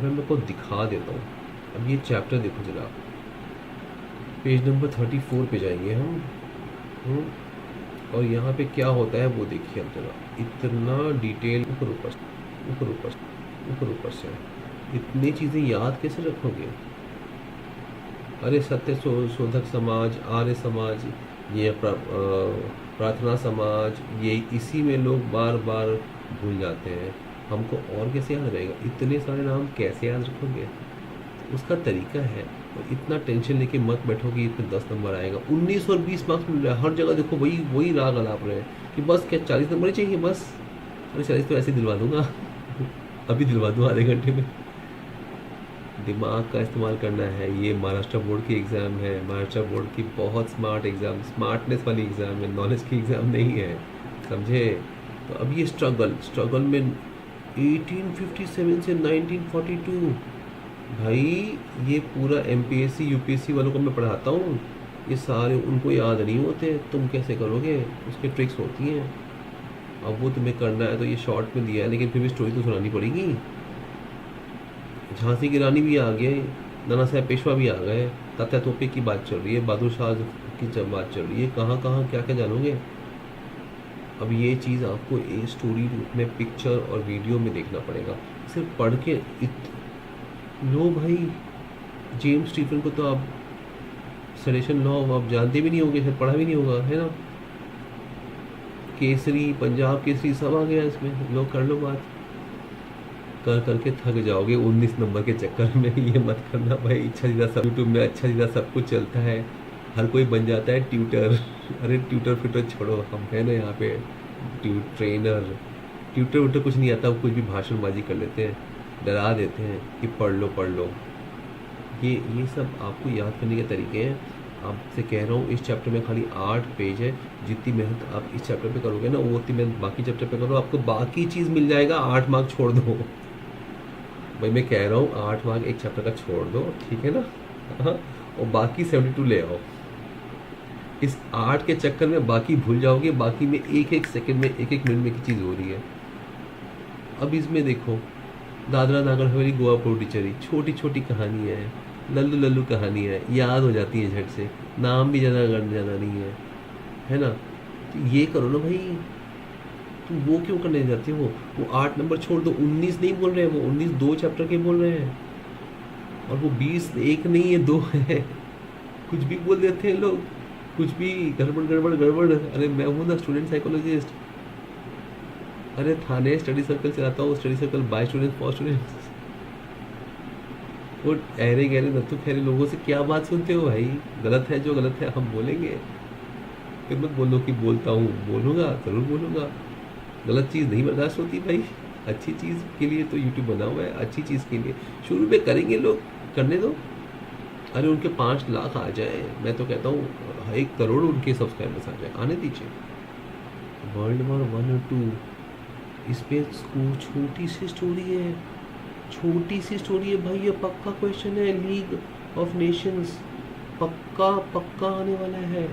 अब मैं आपको दिखा देता हूँ। अब ये चैप्टर देखो जरा, पेज नंबर 34 पे जाएंगे हम। हम्म, और यहाँ पे क्या होता है वो देखिए अब जरा, इतना डिटेल, ऊपर ऊपर ऊपर ऊपर ऊपर ऊपर से इतनी चीज़ें याद कैसे रखोगे? अरे सत्य शोधक समाज, आर्य समाज, ये प्रार्थना समाज, ये इसी में लोग बार बार भूल जाते हैं। हमको और कैसे याद रहेगा? इतने सारे नाम कैसे याद रखोगे? उसका तरीका है। और इतना टेंशन लेके मत बैठो कि इसमें 10 नंबर आएगा। 19 और 20 मार्क्स मिल रहा है हर जगह, देखो वही वही राग अलाप रहे हैं कि बस क्या 40 नंबर ही चाहिए बस। अरे 40 तो ऐसे ही दिलवा दूंगा अभी दिलवा दूँ आधे घंटे में। दिमाग का इस्तेमाल करना है। ये महाराष्ट्र बोर्ड की एग्ज़ाम है, महाराष्ट्र बोर्ड की बहुत स्मार्ट एग्ज़ाम, स्मार्टनेस वाली एग्ज़ाम है, नॉलेज की एग्ज़ाम नहीं है, समझे? तो अब ये स्ट्रगल में 1857 से 1942, भाई ये पूरा एमपीएससी यूपीएससी वालों को मैं पढ़ाता हूँ, ये सारे उनको याद नहीं होते। तुम कैसे करोगे? उसके ट्रिक्स होती हैं। अब वो तुम्हें करना है तो ये शॉर्ट में दिया है, लेकिन फिर भी स्टोरी तो सुनानी पड़ेगी। झांसी की रानी भी आ गए, नाना साहब पेशवा भी आ गए, तात्या तोपे की बात चल रही है, बहादुर शाह की जब बात चल रही है, कहाँ कहाँ क्या क्या जानोगे? अब ये चीज़ आपको एक स्टोरी में, पिक्चर और वीडियो में देखना पड़ेगा। सिर्फ पढ़ के लो भाई, जेम्स स्टीफन को तो आप सडेशन लॉ आप जानते भी नहीं होंगे, शायद पढ़ा भी नहीं होगा, है ना? केसरी, पंजाब केसरी सब आ गया इसमें, लो कर लो बात। कर करके थक जाओगे 19 नंबर के चक्कर में ये मत करना भाई। अच्छा सीधा सब यूट्यूब में अच्छा सीधा सब कुछ चलता है, हर कोई बन जाता है ट्यूटर। अरे ट्यूटर फिटर छोड़ो, हम है ना यहाँ पे ट्रेनर। ट्यूटर व्यूटर कुछ नहीं आता, वो कुछ भी भाषणबाजी कर लेते हैं, डरा देते हैं कि पढ़ लो पढ़ लो। ये सब आपको याद करने के तरीके हैं। आपसे कह रहा हूँ इस चैप्टर में खाली 8 पेज है, जितनी मेहनत आप इस चैप्टर पे करोगे ना वो उतनी मेहनत बाकी चैप्टर पे करो, आपको बाकी चीज़ मिल जाएगा। 8 मार्क छोड़ दो भाई, मैं कह रहा हूँ 8 मार्क एक चैप्टर का छोड़ दो, ठीक है ना? हाँ, और बाकी 72 ले आओ। इस 8 के चक्कर में बाकी भूल जाओगे, बाकी में एक एक सेकंड में, एक एक मिनट में की चीज़ हो रही है। अब इसमें देखो, दादरा नागर हवेली गोवा पोंडिचेरी, छोटी छोटी कहानियाँ हैं, लल्लू लल्लू कहानियाँ हैं, याद हो जाती हैं झट से, नाम भी ज़्यादा जाना नहीं है ना? तो ये करो ना भाई, तुम वो क्यों करने जाते हो? वो 8 नंबर छोड़ दो, 19 नहीं बोल रहे हैं, वो 19 2 चैप्टर के बोल रहे हैं, और वो 20 एक नहीं है 2 है। कुछ भी बोल देते हैं लोग, कुछ भी गड़बड़ गड़बड़ गड़बड़। अरे मैं हूँ ना स्टूडेंट साइकोलॉजिस्ट, अरे थाने स्टडी सर्कल चलाता हूँ, study circle by student for students. वो अहरे गहरे नत्थु खैरे लोगों से क्या बात सुनते हो भाई? गलत है जो गलत है हम बोलेंगे, फिर मत बोलो कि बोलता हूँ, बोलूँगा ज़रूर बोलूँगा। गलत चीज़ नहीं बर्दाश्त होती भाई, अच्छी चीज़ के लिए तो यूट्यूब बना हुआ है, अच्छी चीज़ के लिए शुरू में करेंगे लोग, करने दो। अरे उनके 5 लाख आ जाए, मैं तो कहता हूँ 1 करोड़ उनके सब्सक्राइबर्स आ जाए, आने दीजिए। वर्ल्ड वॉर 1 और 2, इस पे छोटी सी स्टोरी है, छोटी सी स्टोरी है भाई, ये पक्का क्वेश्चन है, लीग ऑफ नेशंस पक्का पक्का आने वाला है।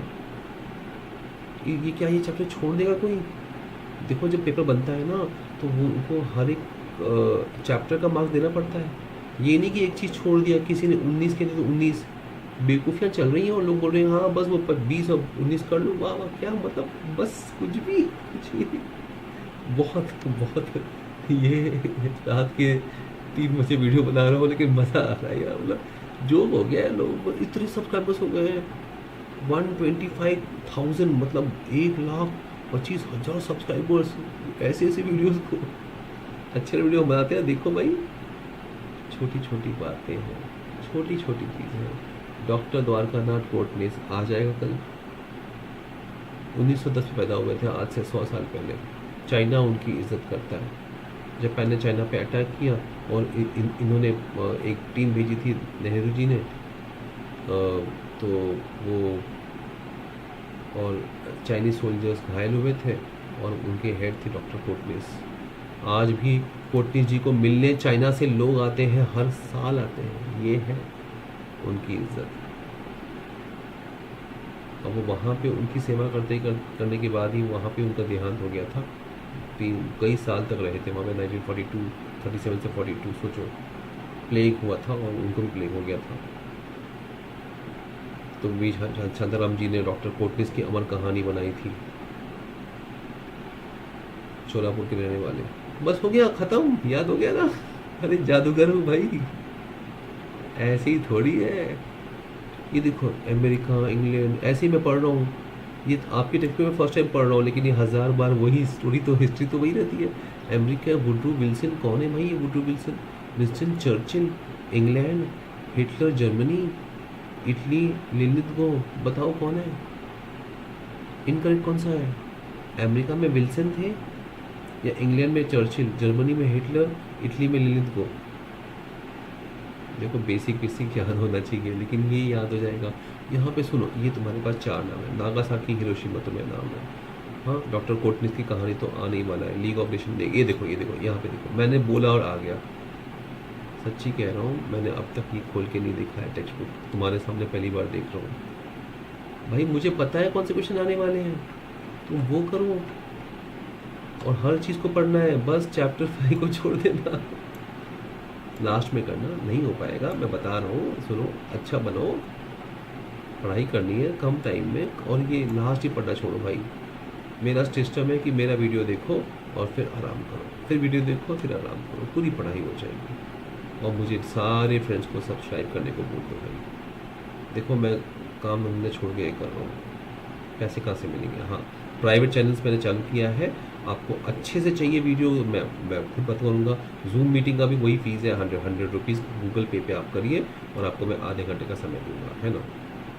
ये क्या ये चैप्टर छोड़ देगा कोई? देखो जब पेपर बनता है ना, तो वो उनको हर एक चैप्टर का मार्क्स देना पड़ता है। ये नहीं कि एक चीज़ छोड़ दिया किसी ने, 19 के लिए तो 19। बेवकूफ़ियाँ चल रही हैं और लोग बोल रहे हैं हाँ बस वो 20 और 19 कर लो, वाह वाह, क्या मतलब, बस कुछ भी कुछ भी। बहुत बहुत ये रात के 3 बजे वीडियो बना रहा हूँ, लेकिन मज़ा आ रहा है यार, मतलब जो हो गया है, लोग इतने सब्सक्राइबर्स हो गए हैं 125,000, मतलब 1,25,000 सब्सक्राइबर्स। ऐसे ऐसे वीडियोस को अच्छे वीडियो बनाते हैं, देखो भाई। छोटी छोटी बातें हैं, छोटी छोटी चीज़ें हैं। डॉक्टर द्वारकानाथ कोटनेस आ जाएगा कल। 1910 में पैदा हुए थे, आज से 100 साल पहले। चाइना उनकी इज्जत करता है। जापान ने चाइना पे अटैक किया और इन्होंने एक टीम भेजी थी नेहरू जी ने, तो वो और चाइनीज सोल्जर्स घायल हुए थे और उनके हेड थे डॉक्टर कोटनिस। आज भी कोटनिस जी को मिलने चाइना से लोग आते हैं, हर साल आते हैं, ये है उनकी इज्जत। अब वो वहाँ पे उनकी सेवा करने के बाद ही वहाँ पे उनका देहांत हो गया था। कई साल तक रहे थे वहाँ पे, 1942 37 से 42, सोचो। प्लेग हुआ था और उनको भी प्लेग हो गया था। तो वी शांताराम जी ने डॉक्टर कोटनिस की अमर कहानी बनाई थी, शोलापुर के रहने वाले। बस हो गया, ख़त्म, याद हो गया ना। अरे जादूगर हूँ भाई, ऐसे ही थोड़ी है। ये देखो, अमेरिका, इंग्लैंड, ऐसे ही मैं पढ़ रहा हूँ। ये आपके टेक्स्ट में फर्स्ट टाइम पढ़ रहा हूँ, लेकिन ये 1000 बार वही स्टोरी, तो हिस्ट्री तो वही रहती है। अमेरिका, वुड्रो विल्सन, कौन है भाई ये Woodrow Wilson? Winston Churchill, England, Hitler Germany, Italy Linlithgow, बताओ कौन है? इनकरेक्ट कौन सा है? अमेरिका में विल्सन थे, या इंग्लैंड में चर्चिल, जर्मनी में हिटलर, इटली में लिलिथगो? देखो बेसिक बेसिक याद होना चाहिए, लेकिन ये याद हो जाएगा। यहाँ पे सुनो, ये तुम्हारे पास 4 नाम है, नागासाकी, हिरोशिमा तुम्हें नाम है। हाँ, डॉक्टर कोटनिस की कहानी तो आने ही वाला है, लीग ऑफ नेशन देख, ये देखो, ये देखो, यहाँ पे देखो, मैंने बोला और आ गया। सच्ची कह रहा हूँ, मैंने अब तक ये खोल के नहीं देखा है टेक्स्ट बुक, तुम्हारे सामने पहली बार देख रहा हूँ। भाई मुझे पता है कौन से क्वेश्चन आने वाले हैं, तुम वो करो। और हर चीज़ को पढ़ना है, बस चैप्टर 5 को छोड़ देना, लास्ट में करना नहीं हो पाएगा, मैं बता रहा हूँ। सुनो, अच्छा बनो, पढ़ाई करनी है कम टाइम में, और ये लास्ट ही पढ़ना छोड़ो भाई। मेरा सिस्टम है कि मेरा वीडियो देखो और फिर आराम करो, फिर वीडियो देखो फिर आराम करो, पूरी पढ़ाई हो जाएगी। और मुझे सारे फ्रेंड्स को सब्सक्राइब करने को बोल दो भाई। देखो मैं काम धंधे छोड़ के ये कर रहा हूँ, पैसे कहाँ से मिलेंगे? हाँ, प्राइवेट चैनल्स मैंने चालू किया है। आपको अच्छे से चाहिए वीडियो, मैं खुद बात करूँगा। जूम मीटिंग का भी वही फीस है, 100 रुपीज़ गूगल पे पे आप करिए, और आपको मैं आधे घंटे का समय दूंगा, है ना?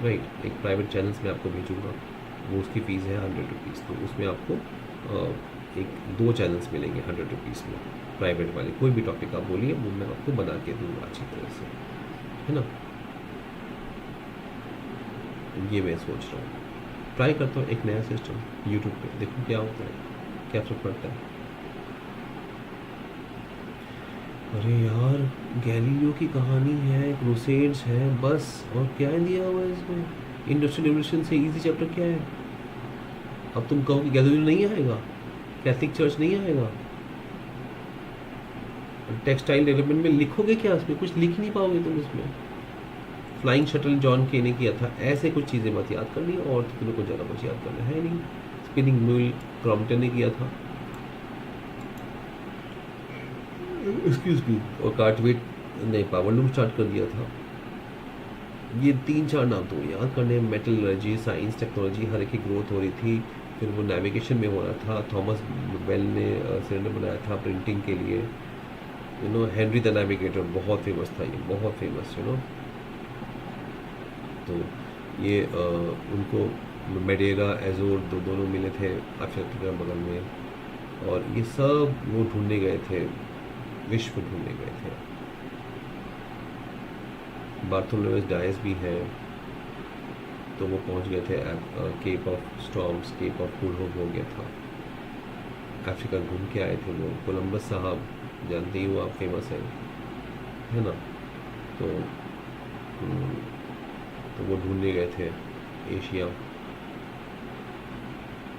राइट, एक प्राइवेट चैनल्स में आपको भेजूँगा, वो उसकी फ़ीस है 100 रुपीज़। तो उसमें आपको एक 2 चैनल्स मिलेंगे 100 रुपीज़ में, प्राइवेट वाले। कोई भी टॉपिक आप बोलिए, वो मैं आपको बना के दूँगा अच्छी तरह से, है ना? ये मैं सोच रहा हूँ, ट्राई करता हूँ एक नया सिस्टम यूट्यूब पे, देखो क्या होता है, क्या फर्क पड़ता है। अरे यार, गैलीलियो की कहानी है, क्रूसेड्स है, बस। और क्या दिया हुआ है इसमें? इंडस्ट्रियल रिवोल्यूशन से इजी चैप्टर क्या है? अब तुम कहो कि गैलीलियो नहीं आएगा, कैथलिक चर्च नहीं आएगा, टेक्सटाइल डेवलपमेंट में लिखोगे क्या? इसमें कुछ लिख नहीं पाओगे तुम इसमें। फ्लाइंग शटल जॉन के ने किया था, ऐसे कुछ चीज़ें मत याद करनी, और तो तुम्हें कुछ ज़्यादा कुछ याद करना है नहीं। स्पिनिंग म्यूल क्रॉम्पटन ने किया था, एक्सक्यूज मी, और कार्टवेट ने पावर लूम स्टार्ट कर दिया था। ये 3-4 नाम तो याद करने। मेटलर्जी, साइंस, टेक्नोलॉजी, हर एक की ग्रोथ हो रही थी। फिर वो नेविगेशन में हो रहा था, थॉमस बेल ने सिलेंडर बनाया था प्रिंटिंग के लिए, हेनरी द नेविगेटर बहुत फेमस था, ये बहुत फेमस, तो ये उनको मेडेरा, एजोर दोनों मिले थे अफ्रीका बगल में, और ये सब वो ढूंढने गए थे, विश्व ढूंढने गए थे। बार्थोलोमेस डायस भी है, तो वो पहुंच गए थे Cape of Storms, Cape of Good Hope हो गया था, अफ्रीका घूम के आए थे वो। कोलंबस साहब जानते ही हो आप, फेमस है ना? तो वो ढूंढने गए थे एशिया,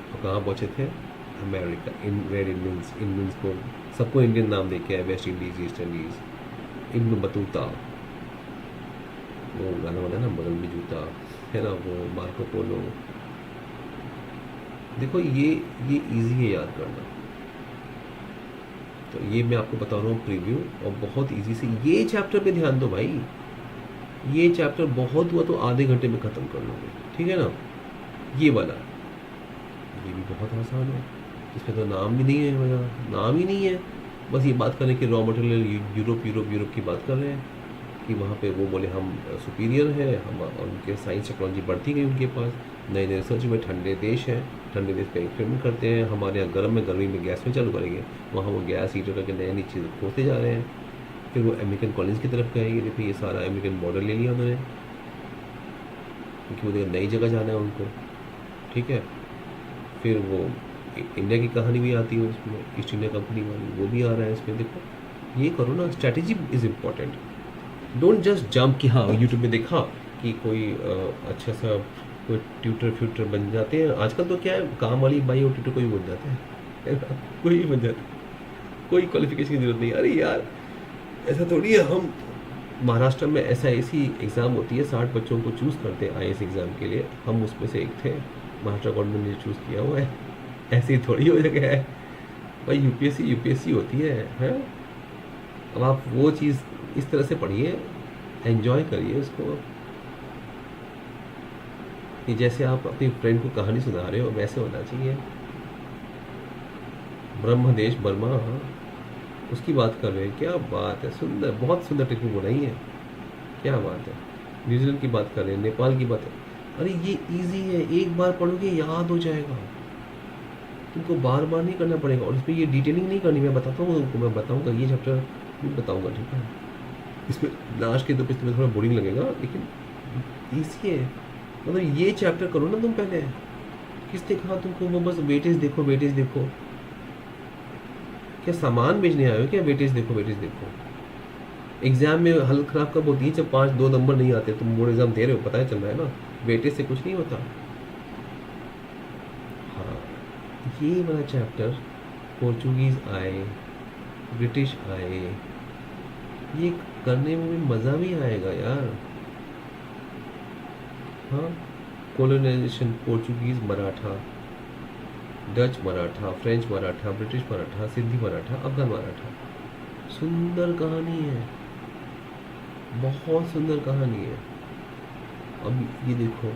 और कहाँ पहुँचे थे? अमेरिका। वेयर इंडियंस को सबको इंडियन नाम देखे हैं, West Indies, east Indies. Ibn Battuta, वो गाना वाला ना, बगल में जूता, है ना, वो मार्को पोलो। देखो ये इजी है याद करना, तो ये मैं आपको बता रहा हूँ प्रीव्यू, और बहुत इजी से ये चैप्टर पे ध्यान दो भाई। ये चैप्टर बहुत हुआ तो आधे घंटे में ख़त्म कर लोगे, ठीक है ना? ये वाला, ये भी बहुत आसान है, इसमें तो नाम भी नहीं है, मेरा नाम ही नहीं है। बस ये बात करें कि रॉ मटेरियल यूरोप की बात कर रहे हैं, कि वहाँ पे वो बोले हम सुपीरियर है, हम, और उनके साइंस टेक्नोलॉजी बढ़ती गई उनके पास, नए नए रिसर्च में। ठंडे देश हैं, ठंडे देश पे एक्सपेरिमेंट करते हैं, हमारे यहाँ गर्म में, गर्मी में गैस में चालू करेंगे, वहाँ वो गैस हीटर करके नई नई चीज़ें खोजते जा रहे हैं। फिर वो अमेरिकन कॉलेज की तरफ गए, ये देखिए ये सारा अमेरिकन बॉर्डर ले लिया उन्होंने, क्योंकि वो नई जगह जाना है उनको, ठीक है। फिर वो इंडिया की कहानी भी आती है उसमें, ईस्ट इंडिया कंपनी वाली, वो भी आ रहा है इसमें। देखो ये करो ना, strategy is important. Don't just jump कि हाँ यूट्यूब में देखा कि कोई अच्छा सा कोई ट्यूटर बन जाते हैं। आजकल तो क्या है, काम वाली बाई और ट्यूटर कोई बन जाता है कोई भी बन जाता है, कोई क्वालिफिकेशन की जरूरत नहीं। अरे यार ऐसा थोड़ी है, हम महाराष्ट्र में SIC एग्ज़ाम होती है, 60 बच्चों को चूज़ करते हैं IAS एग्ज़ाम के लिए, हम उसमें से एक थे। महाराष्ट्र गवर्नमेंट ने चूज़ किया हुआ है, ऐसे ही थोड़ी हो जगह है भाई। यूपीएससी होती है। अब आप वो चीज़ इस तरह से पढ़िए, एंजॉय करिए उसको, कि जैसे आप अपनी फ्रेंड को कहानी सुना रहे हो वैसे होना चाहिए। ब्रह्मदेश वर्मा, उसकी बात कर रहे हैं, क्या बात है, सुंदर, बहुत सुंदर टेक्निक बनाई है, क्या बात है। न्यूजीलैंड की बात कर रहे हैं, नेपाल की बात है। अरे ये इजी है, एक बार पढ़ोगे याद हो जाएगा, तुमको बार बार नहीं करना पड़ेगा। और इसमें ये डिटेलिंग नहीं करनी, मैं बताता हूँ तुमको, मैं बताऊँगा ये चैप्टर भी बताऊँगा, ठीक है। इसमें लास्ट के 2 पेज तुम्हें थोड़ा बोरिंग लगेगा, लेकिन ईजी है। मतलब ये चैप्टर करो ना तुम पहले, किसने कहा तुमको वो बस वेटेज देखो वेटेज देखो? क्या सामान बेचने आए हो क्या? वेटेज देखो वेटेज देखो। एग्जाम में हालत खराब कब होती है? जब 5-2 नंबर नहीं आते, तुम बोर्ड एग्जाम दे रहे हो, पता है चल रहा है ना, वेटेज से कुछ नहीं होता। हाँ, ये वाला चैप्टर, पोर्चुगीज आए, ब्रिटिश आए, ये करने में भी मज़ा भी आएगा यार। हाँ, colonisation, Portuguese Maratha, Dutch Maratha, French Maratha, British Maratha, Sindhi Maratha, Afghan Maratha. सुंदर कहानी है, बहुत सुंदर कहानी है। अब ये देखो,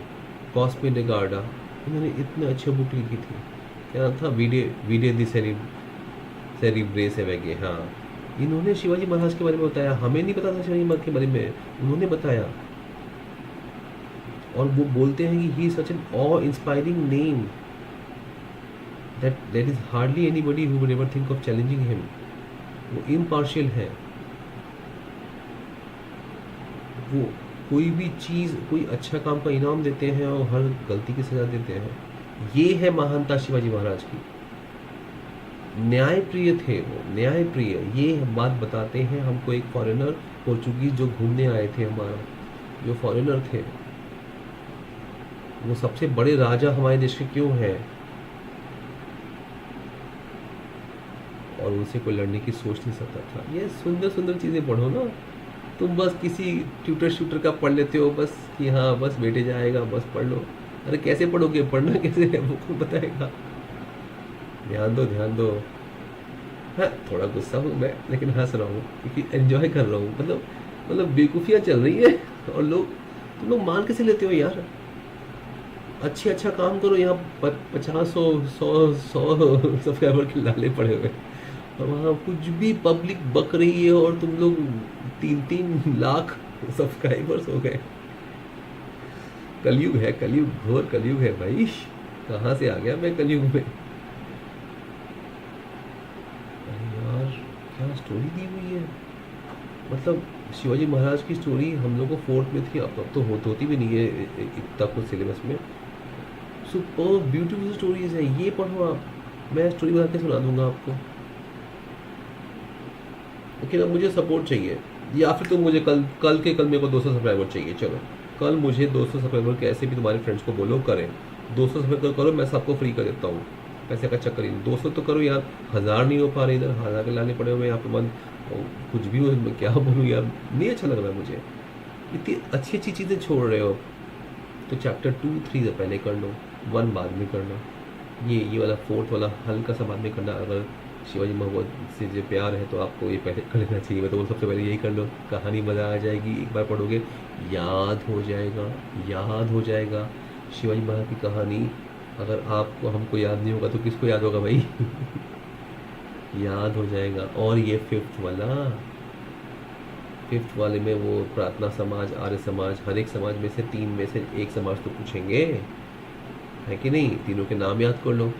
कॉस्मे डे गार्डा, इन्होंने इतने अच्छे बुक लिखी थी, क्या नाम था, वीडे वीडे दी सेरिब्रेस है वैगे। हाँ, इन्होंने शिवाजी महाराज के बारे में बताया, हमें नहीं पता था शिवाजी महाराज के बारे में, उन्होंने बताया। और वो बोलते हैं कि he such an awe inspiring name that there is hardly anybody who would ever think of challenging him. वो इम्पार्शियल है, वो कोई भी चीज़, कोई अच्छा काम का इनाम देते हैं और हर गलती की सजा देते हैं। ये है महानता शिवाजी महाराज की। न्यायप्रिय थे वो, न्यायप्रिय। ये बात बताते हैं हमको एक फॉरेनर, पोर्चुगीज जो घूमने आए थे, हमारा जो फॉरेनर थे, वो सबसे बड़े राजा हमारे देश के क्यों हैं, और उनसे कोई लड़ने की सोच नहीं सकता था। ये सुंदर सुंदर चीज़ें पढ़ो ना, तुम बस किसी ट्यूटर शूटर का पढ़ लेते हो बस, कि हाँ बस बेटे जाएगा बस पढ़ लो। अरे कैसे पढ़ोगे, पढ़ना कैसे है वो कौन बताएगा? ध्यान दो ध्यान दो। हाँ, थोड़ा गुस्सा हूँ मैं, लेकिन हंस रहा हूँ क्योंकि एंजॉय कर रहा हूँ। मतलब बेवकूफ़ियाँ चल रही है, और तुम लोग मान कैसे लेते हो यार? अच्छा काम करो, यहाँ 50-100 सब्सक्राइबर के लाले पड़े हुए, और वहाँ कुछ भी पब्लिक बक रही है, और तुम लोग 3-3 लाख सब्सक्राइबर्स हो गए। कलयुग है, कलयुग, घोर कलयुग है भाई। कहाँ से आ गया मैं कलयुग में? अरे यार, क्या स्टोरी दी हुई है। मतलब शिवाजी महाराज की स्टोरी हम लोग को 4th में थी, अब तो होती भी नहीं है इतना कुछ सिलेबस में। सुपर ब्यूटीफुल स्टोरीज है, ये पढ़ो आप, मैं स्टोरी बना के सुना दूंगा आपको। लेकिन अब मुझे सपोर्ट चाहिए, या फिर तुम मुझे कल मेरे को 200 सब्सक्राइबर चाहिए। चलो कल मुझे 200 सब्सक्राइबर कैसे भी तुम्हारे फ्रेंड्स को बोलो करें, 200 सब्सक्राइबर करो, मैं सबको फ्री कर देता हूँ, पैसे का चक्कर ही नहीं। 200 तो करो यार, 1000 नहीं हो पा रहे, इधर 1000 के लाने पड़े हुए यहाँ पे बंद। कुछ भी हो, मैं क्या बोलूँ यार, नहीं अच्छा लग रहा मुझे। इतनी अच्छी अच्छी चीज़ें छोड़ रहे हो, तो चैप्टर 2-3 से पहले कर लो, 1 बाद में करना, ये वाला 4th वाला हल्का सा बाद में करना। अगर शिवाजी महाराज से जो प्यार है तो आपको ये पहले कर लेना चाहिए। मैं तो सबसे पहले यही कर लो, कहानी मज़ा आ जाएगी, एक बार पढ़ोगे याद हो जाएगा, याद हो जाएगा। शिवाजी महाराज की कहानी अगर आपको, हमको याद नहीं होगा तो किसको याद होगा भाई? याद हो जाएगा। और ये 5th वाले में वो प्रार्थना समाज, आर्य समाज, हर एक समाज में से 3 में से एक समाज तो पूछेंगे, है कि नहीं? तीनों के नाम याद कर लो।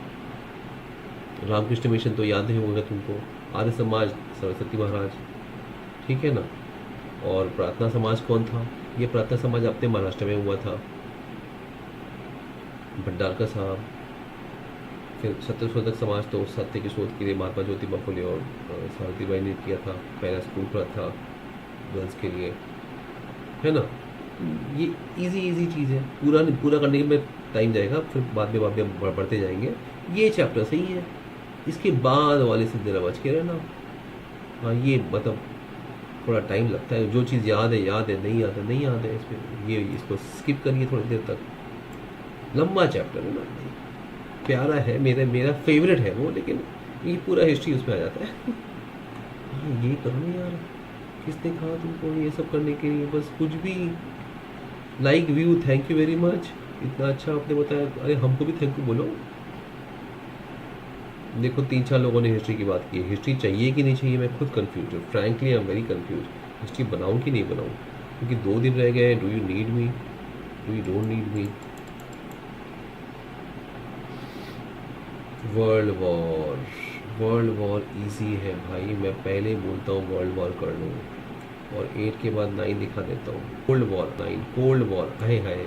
रामकृष्ण मिशन तो याद नहीं होगा तुमको, आर्य समाज सरस्वती महाराज, ठीक है ना। और प्रार्थना समाज कौन था? ये प्रार्थना समाज अपने महाराष्ट्र में हुआ था, भंडारकर साहब। फिर सत्यशोधक समाज तो सत्य के शोध के लिए महात्मा ज्योतिबा फुले और सावित्रीबाई ने किया था, पहला स्कूल पर था गर्ल्स के लिए, है ना। ये इजी चीज़ है, पूरा करने में टाइम जाएगा, फिर बाद में बढ़ते जाएंगे। ये चैप्टर सही है, इसके बाद वाले से जरा बच के रहना। हाँ, ये मतलब थोड़ा टाइम लगता है, जो चीज़ याद है याद है, नहीं याद है नहीं याद है, इसमें ये इसको स्किप करिए थोड़ी देर तक। लंबा चैप्टर है ना, प्यारा है, मेरा फेवरेट है वो, लेकिन ये पूरा हिस्ट्री उसमें आ जाता है। हाँ, ये करो ना यार, किसने कहा तुमको ये सब करने के लिए? बस कुछ भी like view, thank you very much, इतना अच्छा आपने बताया, अरे हमको भी थैंक यू बोलो। देखो 3-4 लोगों ने हिस्ट्री की बात की है, हिस्ट्री चाहिए कि नहीं चाहिए, मैं खुद कंफ्यूज हूँ, frankly I am very confuse. History बनाऊँ कि नहीं बनाऊँ, क्योंकि 2 दिन रह गए। Do you need me, do you don't need me? World war, world war easy है भाई, मैं पहले बोलता हूँ वर्ल्ड वॉर कर लो, और 8 के बाद 9 दिखा देता हूँ। कोल्ड वॉर 9, कोल्ड वॉर, हाय हाय,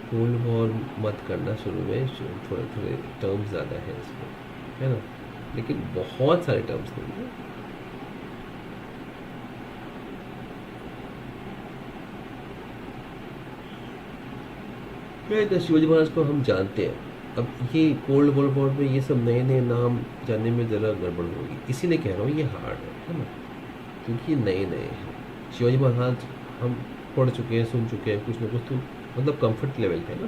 कोल्ड वॉर मत करना शुरू में, थोड़े थोड़े टर्म्स ज़्यादा है इसमें, है ना, लेकिन बहुत सारे टर्म्स नहीं है। तो शिवाजी महाराज को हम जानते हैं, अब ये कोल्ड वॉर में ये सब नए नए नाम जानने में ज़रा गड़बड़ होगी, इसीलिए कह रहा हूँ ये हार्ड है ना, क्योंकि ये नए नए हैं। शिवाजी महाराज हम पढ़ चुके हैं, सुन चुके हैं, कुछ ना कुछ तो मतलब कंफर्ट लेवल पे ना,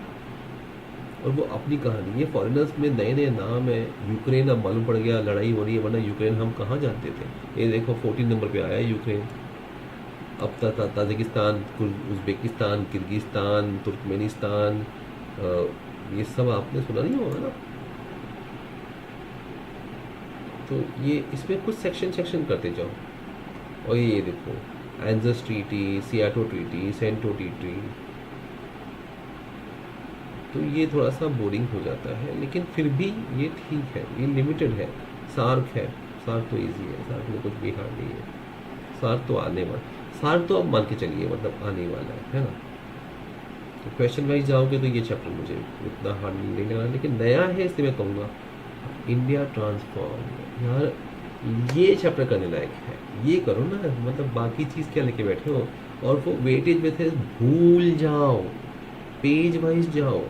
और वो अपनी कहानी, ये फॉरेनर्स में नए नए नाम है। यूक्रेन अब मालूम पड़ गया लड़ाई हो रही है, वरना यूक्रेन हम कहाँ जानते थे। ये देखो 14 नंबर पे आया है यूक्रेन। अब ताजिकिस्तान, उज़्बेकिस्तान, किर्गिस्तान, तुर्कमेनिस्तान, ये सब आपने सुना नहीं होगा ना। तो ये इसमें कुछ सेक्शन सेक्शन करते जाओ, और ये देखो ANZUS treaty, SEATO treaty, CENTO treaty, तो ये थोड़ा सा बोरिंग हो जाता है, लेकिन फिर भी ये ठीक है, ये लिमिटेड है। सार्क है, सार्क तो इजी है, सार्क में कुछ भी हार्ड नहीं है, सार्क तो आने वाला, सार्क तो अब मान के चलिए मतलब आने वाला है ना। तो क्वेश्चन वाइज जाओगे तो ये चैप्टर मुझे उतना हार्ड नहीं लग रहा, लेकिन नया है इसलिए मैं कहूँगा। इंडिया ट्रांसफॉर्म, यार ये चैप्टर करने लायक है, ये करो ना, मतलब बाकी चीज़ क्या लेके बैठे हो। और वो वेटेज में थे, भूल जाओ, पेज वाइज जाओ,